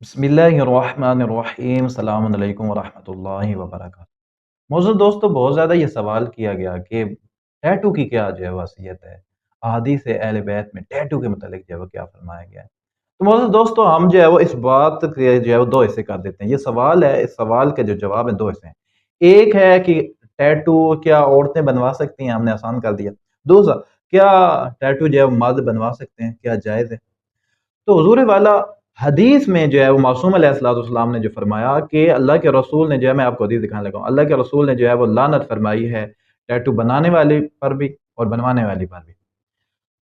बिस्मिल्लाहिर्रहमानिर्रहीम अस्सलामु अलैकुम वरहमतुल्लाहि वबरकातुहू। मौजूद दोस्तों, बहुत ज़्यादा ये सवाल किया गया कि टैटू की क्या जो है वसीयत है, अहादीस अहले बैत में टैटू के मतलब जो है वो क्या फरमाया गया है। तो मौजूद दोस्तों, हम जो है वो इस बात के जो है वो दो हिस्से कर देते हैं। ये सवाल है, इस सवाल के जो जवाब है दो हिस्से हैं। एक है कि टैटू क्या औरतें बनवा सकती हैं, हमने आसान कर दिया। दूसरा, क्या टैटू जो है वो मर्द बनवा सकते हैं, क्या जायज़ है। तो हुजूर वाला हदीस में जो है वो मासूम अलैहिस्सलाम ने जो फरमाया कि अल्लाह के रसूल ने जो है, मैं आपको हदीस दिखाने लगा हूँ, अल्लाह के रसूल ने जो है वो लानत फरमाई है टैटू बनाने वाले पर भी और बनवाने वाली पर भी।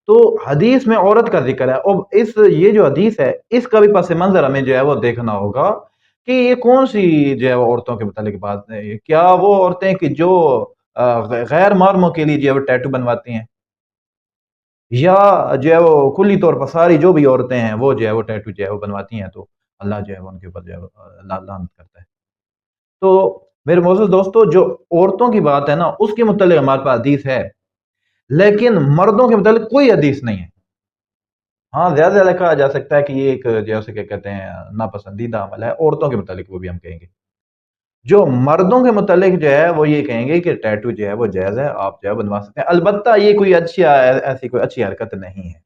तो हदीस में औरत का जिक्र है और इस ये जो हदीस है इसका भी पस मंजर हमें जो है वो देखना होगा कि ये कौन सी जो है वो औरतों के मुतालिक बात है। क्या वो औरतें कि जो गैर महरमों के लिए जो है वो टैटू बनवाती हैं, या जो है वो कुल्ली तौर पर सारी जो भी औरतें हैं वो जो है वो टैटू जो है वो बनवाती हैं, तो अल्लाह जो है वो उनके ऊपर जो है वो लानत करता है। तो मेरे मोअज़्ज़ज़ दोस्तों, जो औरतों की बात है ना उसके मुतालिक हमारे पास हदीस है, लेकिन मर्दों के मुतालिक कोई हदीस नहीं है। हाँ, ज़्यादा से ज़्यादा कहा जा सकता है कि ये एक जैसे क्या कहते हैं नापसंदीदा अमल है, औरतों के मुतालिक वो भी हम कहेंगे। जो मर्दों के मुतालिक जो है वो ये कहेंगे कि टैटू जो है वो जायज़ है, आप जो है बनवा सकते हैं। अलबत्ता ये कोई अच्छी ऐसी कोई अच्छी हरकत नहीं है।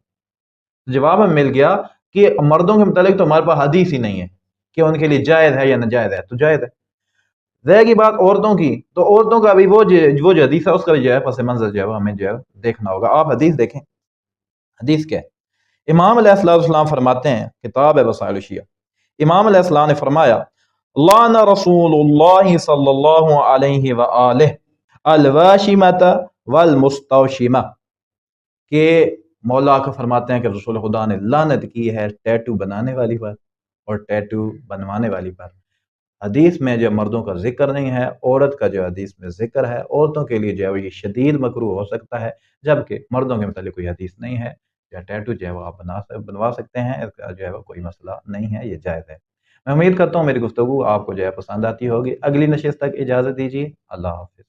जवाब हमें मिल गया कि मर्दों के मुतालिक तो हमारे पास हदीस ही नहीं है कि उनके लिए जायज़ है या नाजायज़ है, तो जायज़ है। रहेगी बात औरतों की, तो औरतों का भी वो जो हदीस है उसका भी जो है पस मंज़र जो है वो हमें जो है देखना होगा। आप हदीस देखें, हदीस क्या है? इमाम अलैहिस्सलाम फरमाते हैं, किताब है वसाइल शिया, इमाम अलैहिस्सलाम ने फरमाया, लाना रसूलुल्लाह सल्लल्लाहु अलैहि व आलिहि अल वाशिमता वल मुस्तवशिमा, के मौला का फरमाते हैं कि रसूल खुदा ने लानत की है टैटू बनाने वाली पर और टैटू बनवाने वाली पर। हदीस में जो मर्दों का जिक्र नहीं है, औरत का जो हदीस में जिक्र है, औरतों के लिए जो है ये शदीद मकरूह हो सकता है, जबकि मर्दों के मतलब कोई हदीस नहीं है। या टैटू जो है वो आप बनवा सकते हैं, इसका जो है वो कोई मसला नहीं है, ये जायज़ है। मैं उम्मीद करता हूँ मेरी गुफ्तगू आपको जो है पसंद आती होगी। अगली नशिस्त तक इजाज़त दीजिए। अल्लाह हाफ़िज़।